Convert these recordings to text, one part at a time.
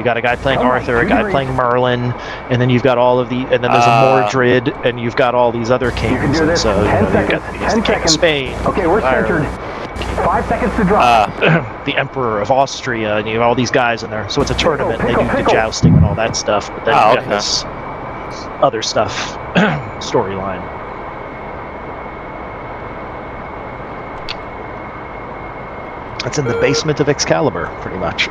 You got a guy playing Arthur, a guy playing Merlin, and then you've got all of the, and then there's a Mordred, and you've got all these other kings. You can do this. So, 10 you've seconds. got 10 the King of seconds. Spain. Okay, we're centered. 5 seconds to drop. The Emperor of Austria, and you have all these guys in there. So it's a tournament. They do the jousting and all that stuff, but then you got this other stuff storyline. That's in the basement of Excalibur, pretty much.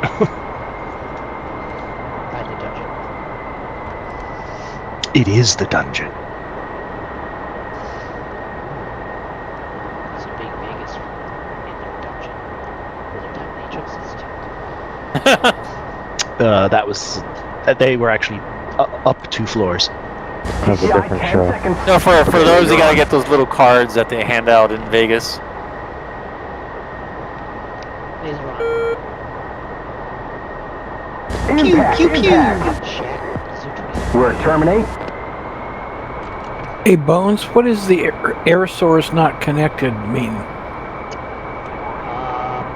It is the dungeon. It's a big Vegas in their dungeon. Where their dominatrix is That was they were actually up 2 floors. That's a different show. No, for those, you gotta get those little cards that they hand out in Vegas. Impact, Pew, pew, pew. We're at terminate. Hey, Bones, what does the air source not connected mean?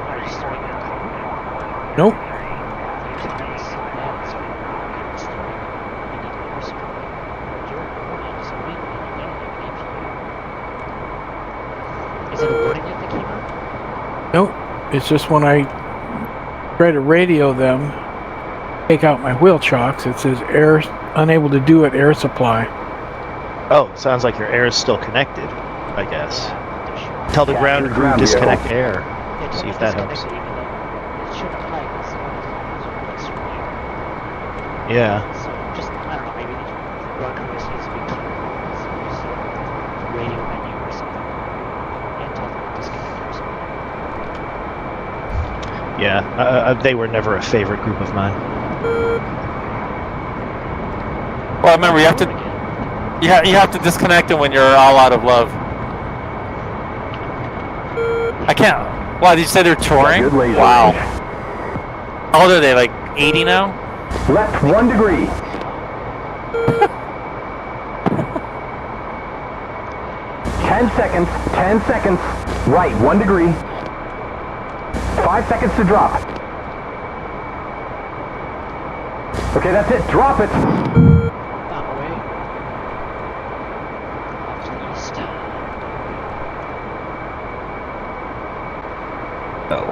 Are you starting at home? Nope. Is it a warning that came out? Nope. It's just when I try to radio them, take out my wheel chocks, it says air unable to do it, air supply. Oh, sounds like your air is still connected, I guess. Tell the ground crew disconnect air. See if that helps. Yeah. So just, I don't know, maybe the ground crew needs to be clear. Radio menu or something. And tell them to disconnect or something. Yeah, they were never a favorite group of mine. Well, remember, you have to disconnect it when you're all out of love. I can't. Why, did you say they're touring? Wow. How old are they, like 80 now? Left 1 degree. Ten seconds. 10 seconds. Right 1 degree. 5 seconds to drop. Okay, that's it. Drop it. That way. Off to the east. Oh.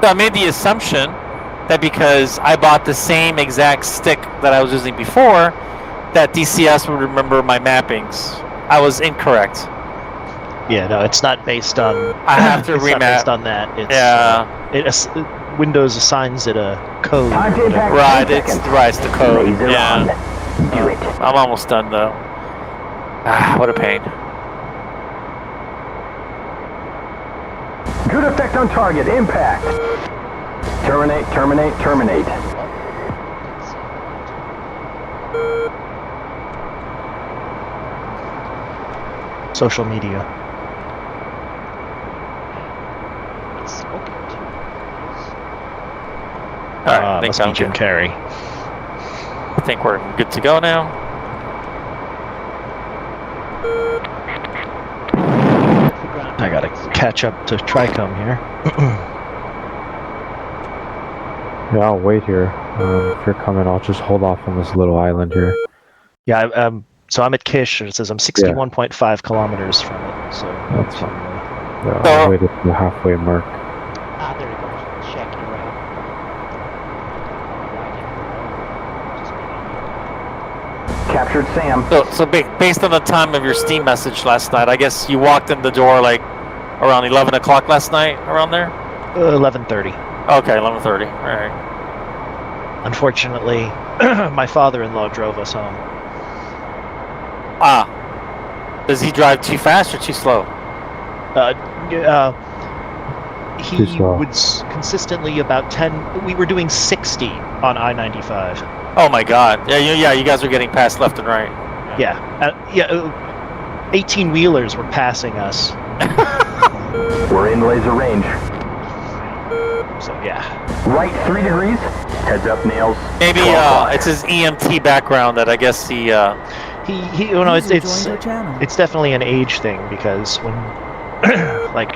So I made the assumption that because I bought the same exact stick that I was using before, that DCS would remember my mappings. I was incorrect. Yeah, no, it's not based on. I have to it's remap. not based on that. It's, Windows assigns it a code. Time to impact. Right, it's the code. Laser Yeah. on. Do it. I'm almost done though. Ah, what a pain. Good effect on target. Impact. Terminate, terminate, terminate. Social media. It's smoking too. Alright, I think Must be Jim Carrey. I think we're good to go now. I gotta catch up to Tricom here. Yeah, I'll wait here. If you're coming, I'll just hold off on this little island here. Yeah, so I'm at Kish, and it says I'm 61.5 kilometers from it. So That's fine. Yeah, I'll wait at the halfway mark. Ah, there we go. Check it out. Captured Sam. So based on the time of your Steam message last night, I guess you walked in the door like around 11 o'clock last night, around there? 11:30. Okay, 11:30. All right. Unfortunately, my father-in-law drove us home. Ah. Does he drive too fast or too slow? He was consistently about 10. We were doing 60 on I-95. Oh my God! Yeah. You guys are getting passed left and right. Yeah, 18-wheelers were passing us. We're in laser range. So yeah. Right 3 degrees. Heads up, nails. Maybe it's his EMT background that I guess he. You know, it's definitely an age thing, because when like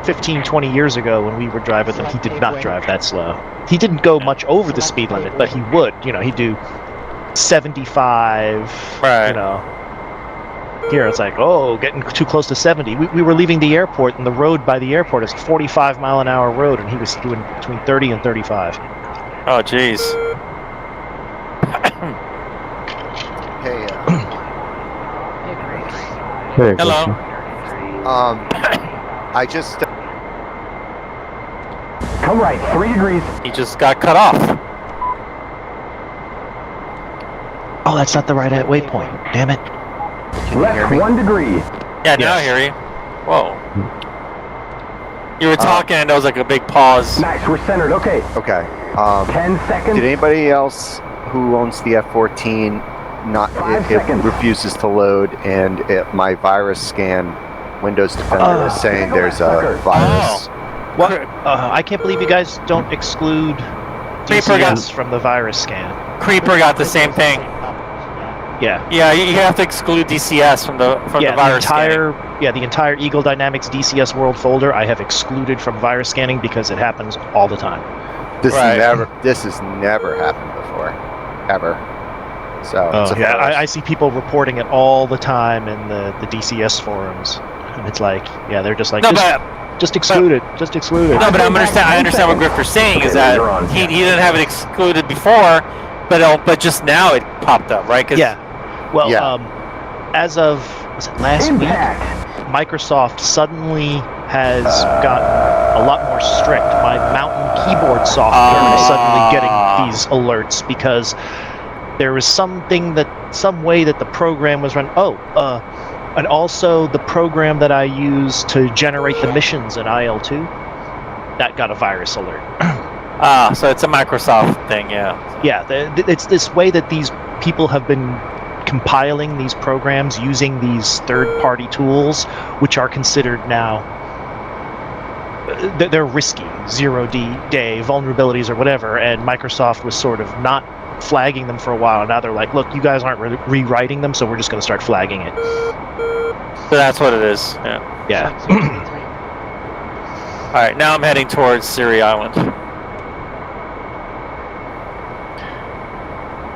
15, 20 years ago when we were driving them, he did not drive that slow. He didn't go much over the speed limit, but he would. He'd do 75. Right. Here it's like, oh, getting too close to 70. We were leaving the airport, and the road by the airport is a 45-mile-an-hour road, and he was doing between 30 and 35. Oh, jeez. Hey, Hey, Hello. I just Come right, 3 degrees. He just got cut off. Oh, that's not the right waypoint. Damn it. Left 1 degree. Yeah, now I hear you. Whoa. You were talking and there was like a big pause. Nice, we're centered. Okay. okay. 10 seconds. Did anybody else who owns the F-14 not 5 it seconds. refuses to load, and my virus scan Windows Defender is saying there's a virus? What? I can't believe you guys don't exclude DCS from the virus scan. Creeper got the same thing. Yeah. Yeah, you have to exclude DCS from the virus scanning. The entire Eagle Dynamics DCS World folder I have excluded from virus scanning because it happens all the time. This has never happened before, ever. So it's a first. I see people reporting it all the time in the DCS forums, and it's like, they're just like, just exclude it, just exclude it. No, but I understand what Grifter's saying is that he didn't have it excluded before, but just now it popped up, right? As of last week, Microsoft suddenly has gotten a lot more strict. My Mountain keyboard software is suddenly getting these alerts because there was some way that the program was run. And also the program that I use to generate the missions in IL-2, that got a virus alert. So it's a Microsoft thing, yeah. Yeah, it's this way that these people have been compiling these programs using these third-party tools, which are considered now, they're risky, zero-day vulnerabilities or whatever, and Microsoft was sort of not flagging them for a while. Now they're like, look, you guys aren't rewriting them, so we're just going to start flagging it. So that's what it is, yeah. Yeah. Alright, now I'm heading towards Sirri Island.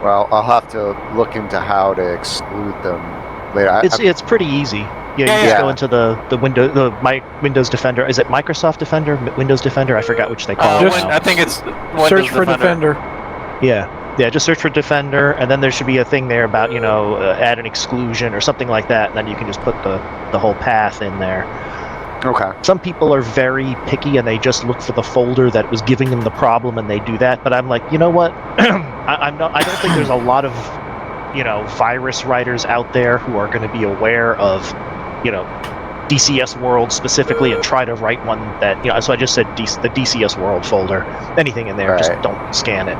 Well, I'll have to look into how to exclude them later. It's pretty easy. You just go into the Windows Defender. Is it Microsoft Defender? Windows Defender? I forgot which they call it. I think it's Windows Search for Defender. Yeah, just search for Defender, and then there should be a thing there about, add an exclusion or something like that, and then you can just put the whole path in there. Okay. Some people are very picky, and they just look for the folder that was giving them the problem, and they do that. But I'm like, you know what? I don't think there's a lot of, virus writers out there who are going to be aware of, DCS World specifically, and try to write one that, so I just said the DCS World folder. Anything in there, just don't scan it.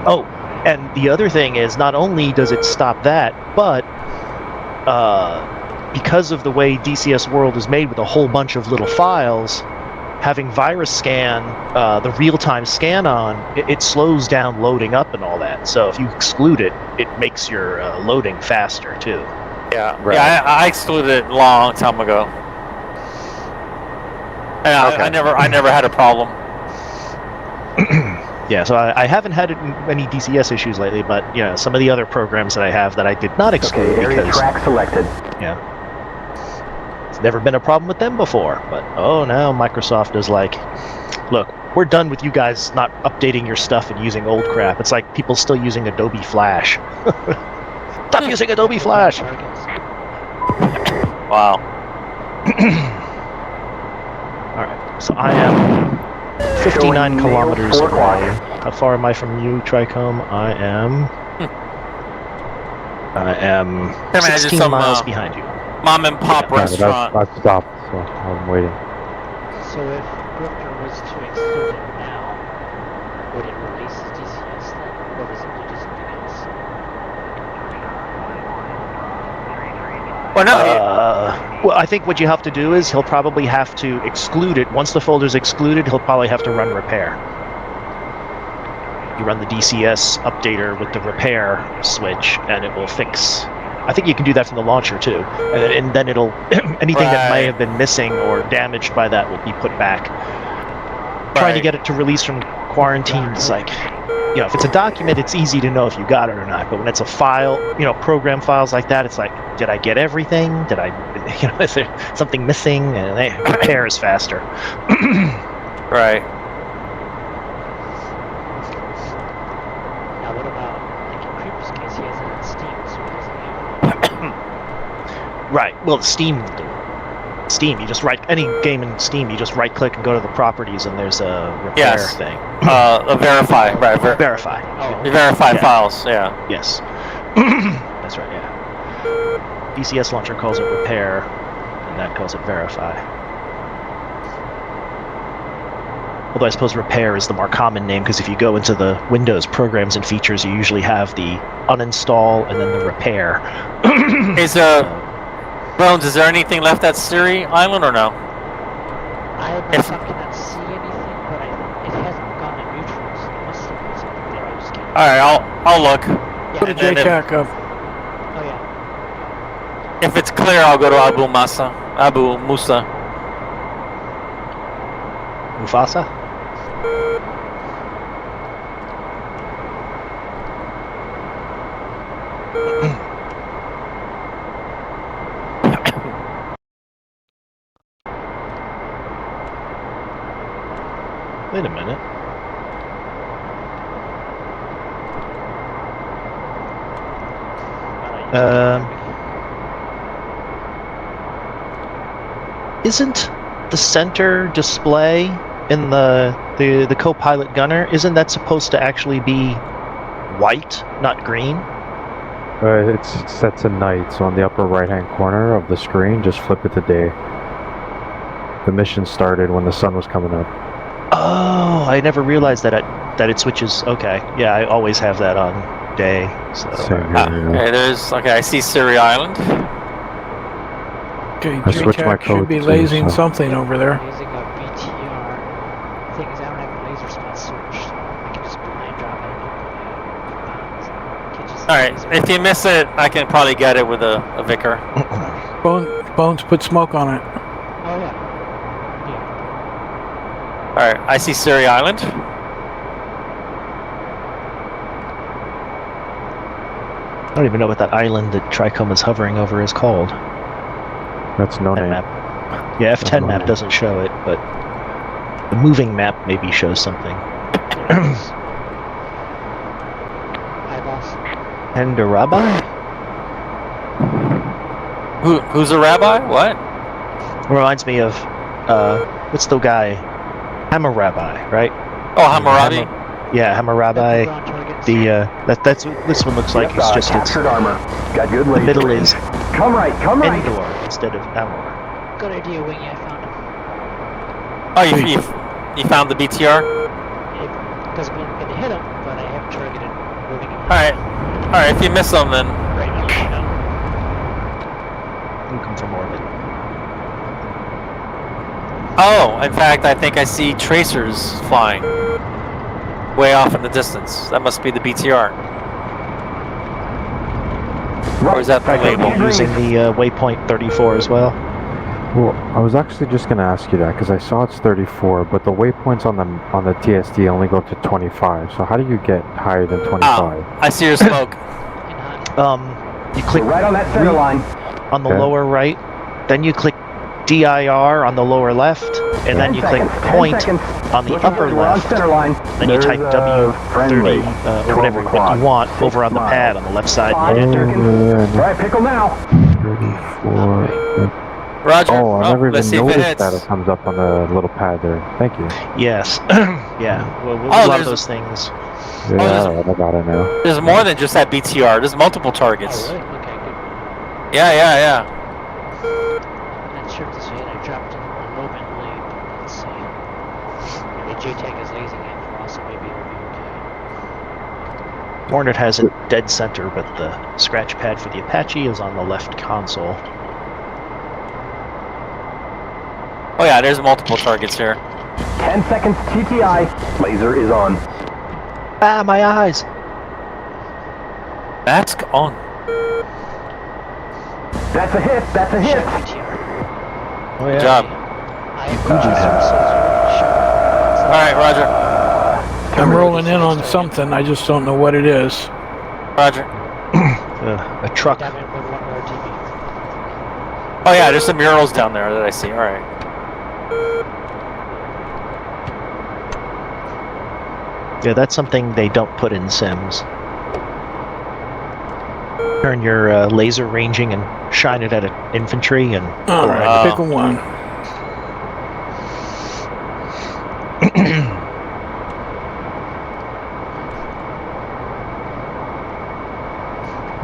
Oh, and the other thing is, not only does it stop that, but because of the way DCS World is made with a whole bunch of little files, having virus scan, the real-time scan on, it slows down loading up and all that. So if you exclude it, it makes your loading faster too. Yeah, I excluded it a long time ago. And I never had a problem. Yeah, so I haven't had any DCS issues lately, but some of the other programs that I have that I did not exclude area track selected. Yeah, it's never been a problem with them before. But now Microsoft is like, look, we're done with you guys not updating your stuff and using old crap. It's like people still using Adobe Flash. Stop using Adobe Flash. Wow. All right, so I am 59 kilometers away. How far am I from you, Trichome? I am 16 miles behind you. Mom and pop restaurant. I've stopped, so I'm waiting. So if Grifter was to exclude it now, would it release the DCS then? Or does it do something else? Well, no. Well, I think what you have to do is he'll probably have to exclude it. Once the folder's excluded, he'll probably have to run repair. You run the DCS updater with the repair switch, and it will fix I think you can do that from the launcher too, and then it'll anything that may Right. have been missing or damaged by that will be put back. Trying to Right. get it to release from quarantine is like, if it's a document, it's easy to know if you got it or not. But when it's a file, program files like that, it's like, did I get everything? Did I, is there something missing? And repair is faster. Right. Now what about, like in Creeper's case, he has it on Steam, so he doesn't have Right. Well, Steam will do it. Steam, you just any game in Steam, you just right click and go to the properties, and there's a repair Yes. thing. A verify. Right. Verify. Oh, Verify Yeah. files. Yeah. Yes. That's right, yeah. DCS launcher calls it repair, and that calls it verify. Although I suppose repair is the more common name, because if you go into the Windows programs and features, you usually have the uninstall and then the repair. Is Bones, is there anything left at Sirri Island or no? I If- myself cannot see anything, but it hasn't gone to neutral, so there must have been something there. I just can't. All right, I'll look. Yeah, Put a And then JTAC up. oh yeah. If it's clear, I'll go to Abu Musa. Mufasa? Wait a minute. Isn't the center display in the co-pilot gunner, isn't that supposed to actually be white, not green? It's set to night, so on the upper right-hand corner of the screen, just flip it to day. The mission started when the sun was coming up. Oh, I never realized that it switches. Okay, yeah, I always have that on day. So Same here, yeah. Okay, I see Sirri Island. Okay, I switched my JTAC should code be too, lasing so- something over there. Using a BTR. Thing is, I don't have a laser spot search, so I can just blind drop it and catch All right, if you miss it, I can probably get it with a Vicar. Bones put smoke on it. Oh yeah. Yeah. All right, I see Sirri Island. I don't even know what that island that Trichome is hovering over is called. That's no That name. map. Yeah, F10 map doesn't show it, but the moving map maybe shows something. Hi, boss. And a rabbi? Who's a rabbi? What? Reminds me of what's the guy? Hammurabi, right? Oh, Hammurabi. Yeah, Hammurabi. On target. That's what this one looks like. Yes, It's just captured armor. Got good the laser. middle is Come right, come right. Endor instead of Amor. Good idea, Wingy. I found him. Oh, you found the BTR? It doesn't mean I'm gonna hit him, but I have targeted moving him. All right. If you miss them, then Right now. Looking from orbit. oh, in fact, I think I see tracers flying way off in the distance. That must be the BTR. Or is that the Right, label? right. Using the waypoint 34 as well. Well, I was actually just going to ask you that because I saw it's 34, but the waypoints on the TSD only go to 25. So how do you get higher than 25? I see your smoke. In hot. You click We're right on that center line. on the Okay. lower right, then you click DIR on the lower left, and then 10 you click seconds, 10 point seconds. on the Looking upper good, we're on left. center line. Then you type There's a friendly. W30 or whatever what you want over on the pad on the left side and hit enter. All right, pickle now. 34. Roger. Oh, I never let's see even if it noticed that hits. it comes up on the little pad there. Thank you. Yes. Yeah. Well, a Oh, lot of there's- those things. Yeah, there's- I got it now. There's more than just that BTR. There's multiple Oh, targets. really? Okay, good. Yeah. I'm not sure if this hit. I dropped it a little bit late, but let's see. And the JTAG is lasing after all, so maybe it'll be okay. Hornet has a dead center, but the scratch pad for the Apache is on the left console. Oh yeah, there's multiple targets here. 10 seconds TTI. Laser is on. Ah, my eyes! That's on. That's a hit. That's a hit. Check PTR. Oh, Good yeah. job. I am Gucci Services. All right, Roger. I'm rolling in on something. I just don't know what it is. Roger. A truck. Diamond 111 RTV. Oh yeah, there's some murals down there that I see. All right. Yeah, that's something they don't put in Sims. Turn your laser ranging and shine it at an infantry and... All right, Oh. pick a one.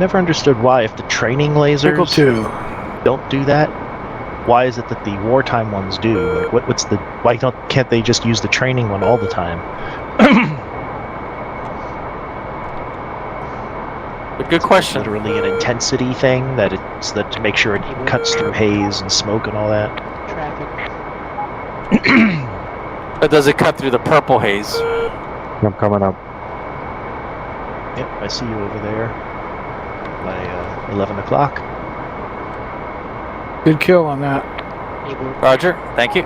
Never understood why, if the training Pickle lasers two. don't do that, why is it that the wartime ones do? Like, what's the... Why can't they just use the training one all the time? A good question. Literally an intensity thing that it's that to make sure it cuts through haze and smoke and all that. Traffic. But does it cut through the purple haze? I'm coming up. Yep, I see you over there by 11 o'clock. Good kill on that. Able. Roger. Thank you.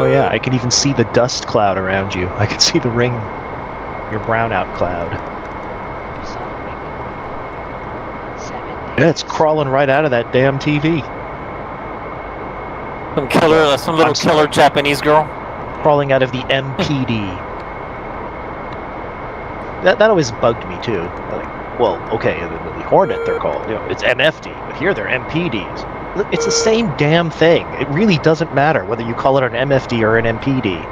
Oh yeah, I can even see the dust cloud around you. I can see the ring, your brownout cloud. Yeah, it's crawling right out of that damn TV. Some little killer Japanese girl. Crawling out of the MPD. That always bugged me too. Like, well, okay, the Hornet they're called. You know, it's MFD, but here they're MPDs. It's the same damn thing. It really doesn't matter whether you call it an MFD or an MPD.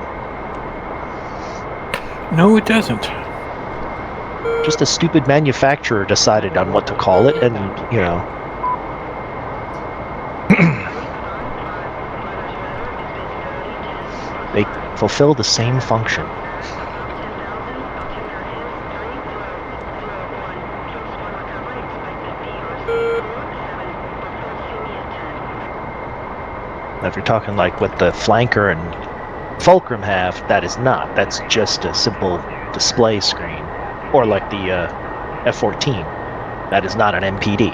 No, it doesn't. Just a stupid manufacturer decided on what to call it, and you know. They fulfill the same function. Now, if you're talking like what the Flanker and Fulcrum have, that is not. That's just a simple display screen. Or like the F-14. That is not an MPD.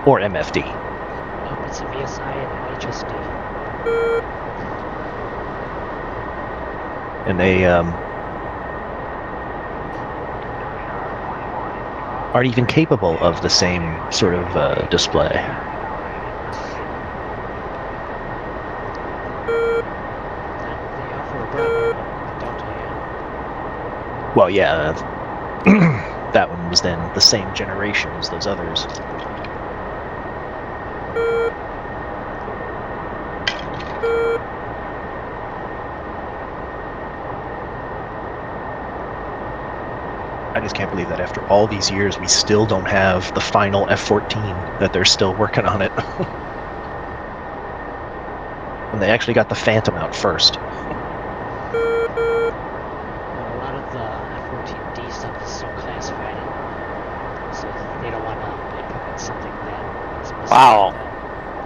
Or MFD. Nope, it's a VSI and an HSD. And they aren't even capable of the same sort of display. They offer a Bravo, but don't tell you. Well, yeah, that one was then the same generation as those others. I just can't believe that after all these years, we still don't have the final F-14, that they're still working on it. And they actually got the Phantom out first. Well, a lot of the F-14D stuff is so classified, so they don't want to implement something that is missing. Wow.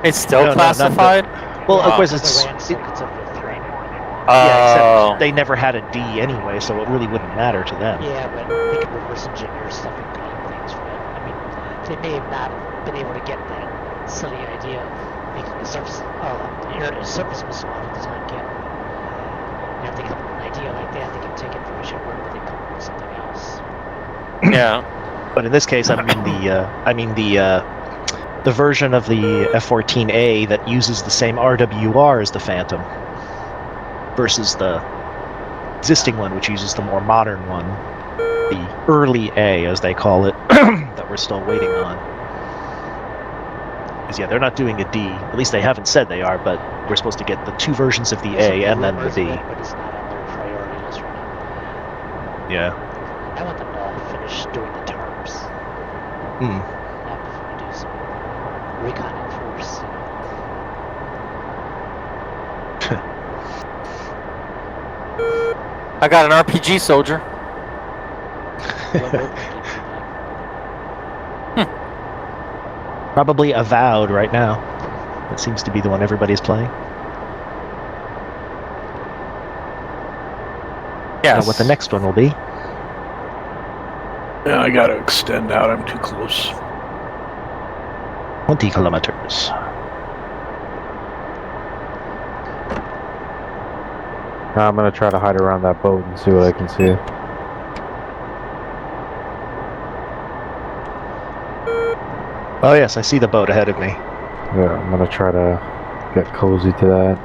It's still No, classified? Well, of Wow. course, The it's... RAND circuits of the threat. Yeah, Oh. except they never had a D anyway, so it really wouldn't matter to them. Yeah, but they can reverse engineer stuff and clean things for it. I mean, they may have not been able to get that silly idea of making the surface missile out of the time cannon. And if they come up with an idea like that, they can take information where they come up with something else. Yeah. But in this case, I mean the version of the F-14A that uses the same RWR as the Phantom, versus the existing one, which uses the more modern one, the early A, as they call it, that we're still waiting on. Because yeah, they're not doing a D. At least they haven't said they are, but we're supposed to get the two versions of the A and then the Rumors B. of it, but it's not on their priority list right now. Yeah. I want them to finish doing the terms. Hmm. Before we do some recon in force. I got an RPG soldier. What games you like? Probably Avowed right now. That seems to be the one everybody's playing. Yes. Now what the next one will be. Yeah, I gotta extend out. I'm too close. 20 kilometers. I'm gonna try to hide around that boat and see what I can see. Oh yes, I see the boat ahead of me. Yeah, I'm gonna try to get cozy to that.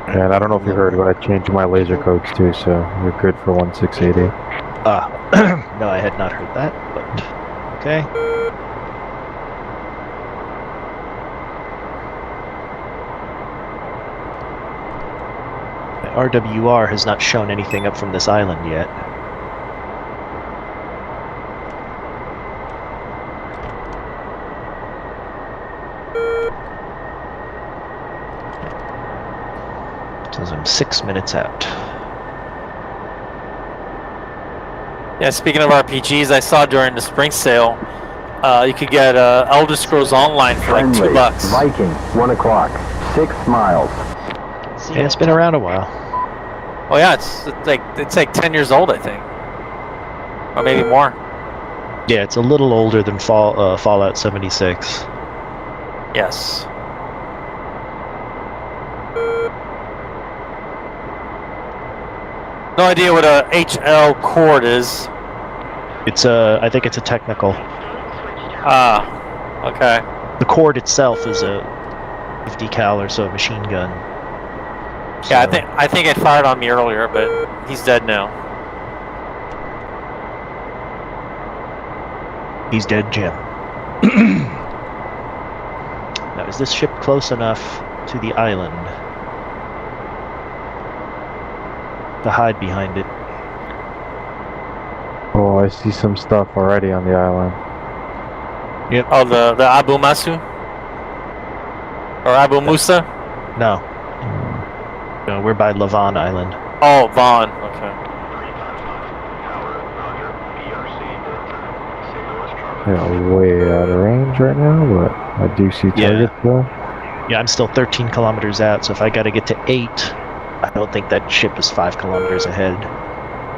And I don't know if you heard, but I changed my laser codes too, so you're good for 1680. No, I had not heard that, but okay. My RWR has not shown anything up from this island yet. Says I'm 6 minutes out. Yeah, speaking of RPGs, I saw during the spring sale, you could get Elder Scrolls Online for like Friendly. $2. Viking, 1 o'clock. 6 miles. See, Yeah, it's been around a while. Oh yeah, it's like 10 years old, I think, or maybe more. Yeah, it's a little older than Fallout 76. Yes. No idea what a HL cord is. It's I think it's a technical. Ah, okay. The cord itself is a 50 cal or so machine gun. Yeah, So, I think it fired on me earlier, but he's dead now. he's dead, Jim. Now, is this ship close enough to the island to hide behind it? Oh, I see some stuff already on the island. Oh, the Abu Masu? Or Abu Musa? No. No, we're by Lavon Island. Oh, Vaughn. Okay. Yeah, way out of range right now, but I do see targets though. Yeah, I'm still 13 kilometers out, so if I gotta get to 8, I don't think that ship is 5 kilometers ahead.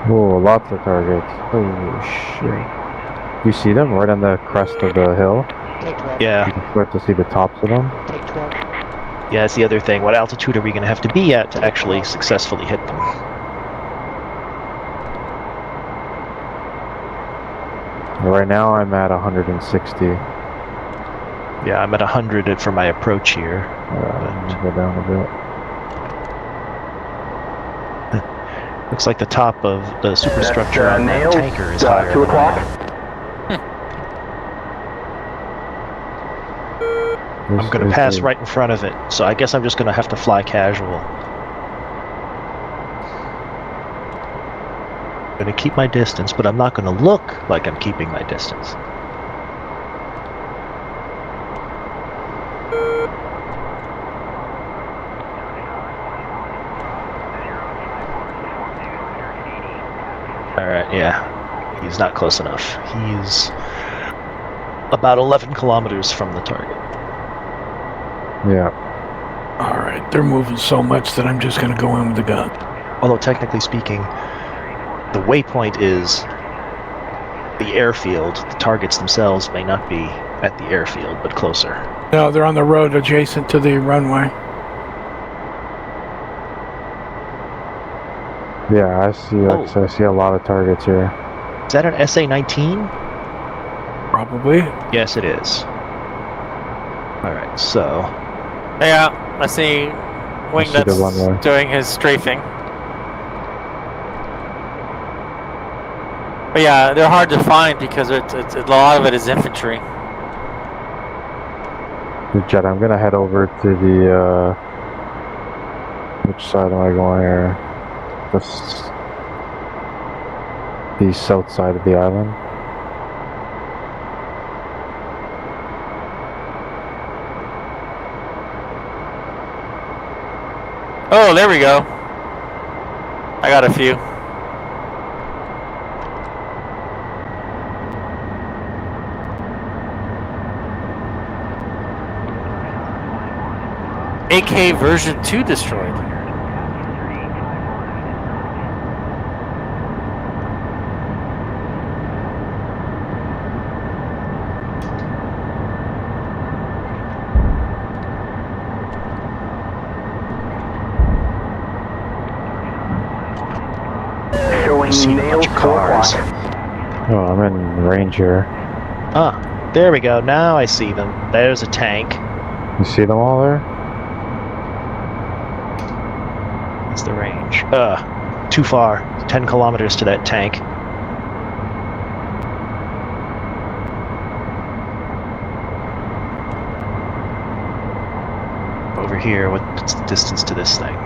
Oh, lots of targets. Oh shit. You see them right on the crest of the hill? Take 12. Yeah, You can start to see the tops of them. Take 12. yeah, that's the other thing. What altitude are we gonna have to be at to actually successfully hit them? Right now I'm at 160. Yeah, I'm at 100 for my approach here. I'm gonna go down a bit. Looks like the top of the superstructure on that nailed. tanker is higher 2 than I o'clock. am. I'm gonna pass right in front of it, so I guess I'm just gonna have to fly casual. I'm gonna keep my distance, but I'm not gonna look like I'm keeping my distance. Alright, yeah. He's not close enough. He's about 11 kilometers from the target. Yeah. All right, they're moving so much that I'm just going to go in with the gun. Although technically speaking, the waypoint is the airfield. The targets themselves may not be at the airfield, but closer. No, they're on the road adjacent to the runway. Yeah, I see. Like, I see a lot of targets here. Is that an SA-19? Probably. Yes, it is. Alright, so... Yeah, I see Wing see the runway. that's doing his strafing. But yeah, they're hard to find because it's a lot of it is infantry. Good jet. I'm gonna head over to the which side am I going here? The south side of the island. Oh, there we go. I got a few. AK version 2 destroyed. just seen a bunch Nails, of 4 cars. o'clock. Oh, I'm in range here. Ah, there we go. Now I see them. There's a tank. You see them all there? That's the range. Too far. 10 kilometers to that tank. Over here, what's the distance to this thing?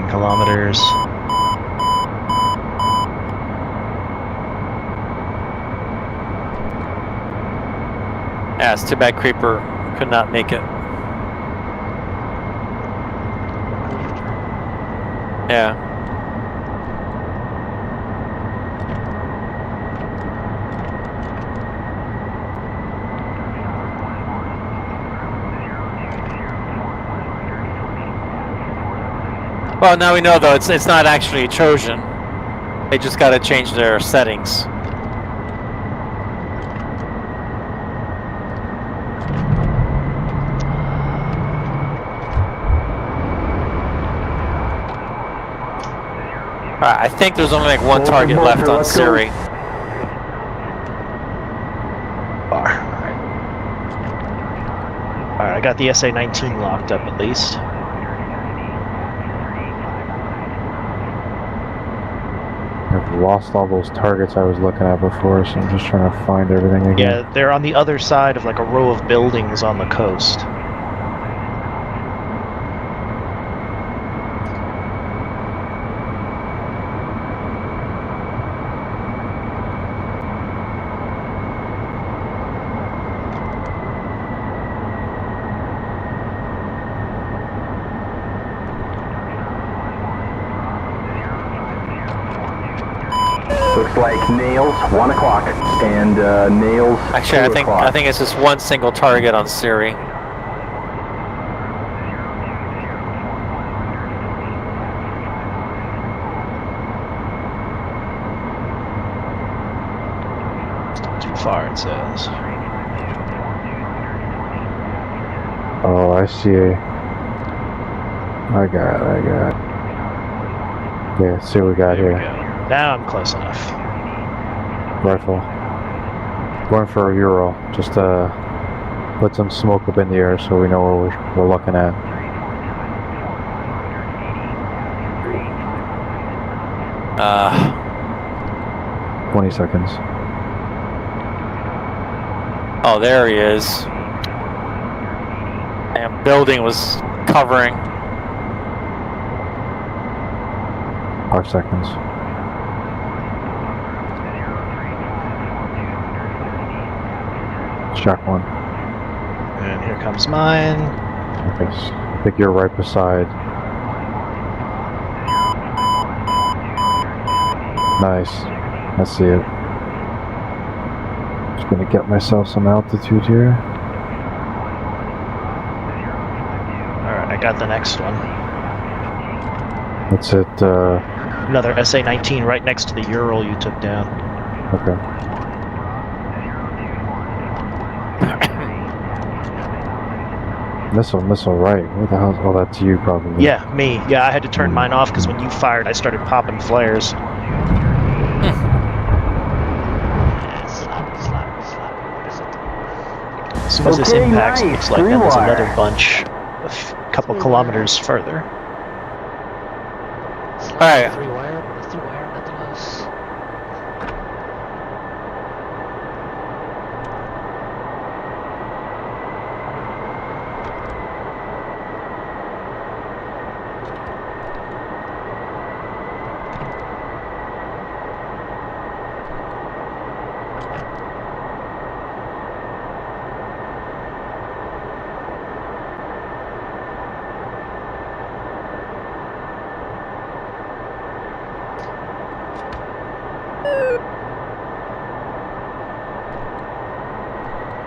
Kilometers. Yeah, it's too bad Creeper could not make it. Yeah. Well, now we know though it's not actually a Trojan. They just got to change their settings. Alright, I think there's only like one target left on Sirri. Alright, I got the SA-19 locked up at least. I've lost all those targets I was looking at before, so I'm just trying to find everything again. Yeah, they're on the other side of like a row of buildings on the coast. Looks like Nails, 1 o'clock, and Nails, Actually, 2 I think o'clock. it's just one single target on Sirri. Too far, it says. Oh, I see. I got it. Yeah, let's see what we got There we here. go. Now I'm close enough. Rifle. Going for a Euro, just to put some smoke up in the air so we know what we're looking at. Uh, 20 seconds. oh, there he is. And building was covering. 5 seconds. Check one. And here comes mine. Okay, I think you're right beside. Nice. I see it. Just gonna get myself some altitude here. Alright, I got the next one. That's it. Another SA-19 right next to the Ural you took down. Okay. Missile right. What the hell? Oh, that's you probably. Yeah, me. Yeah, I had to turn mine off because when you fired, I started popping flares. Slap. What is it? As soon as this Okay, impacts, it nice. looks like then there's Three-wire. another bunch a couple kilometers further. Alright. 3-wire, but a 3-wire nonetheless.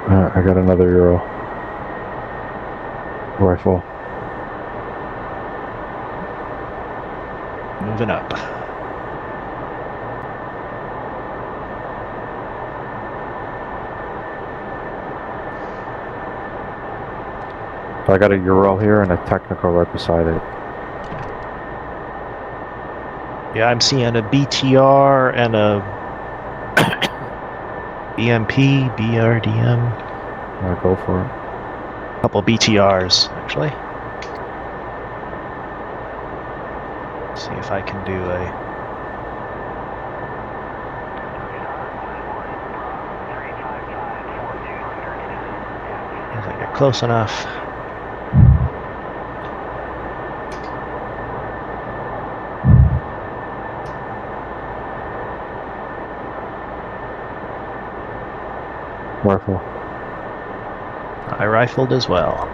I got another Euro. Rifle. Moving up. I got a Ural here and a technical right beside it. Yeah, I'm seeing a BTR and a BMP, BRDM. Yeah, go for it. A couple BTRs, actually. See if I can do a... If I get close enough. Rifle. I rifled as well.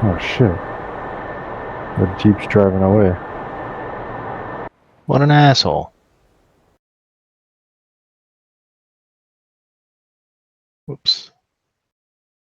Oh shit. The Jeep's driving away. What an asshole. Whoops.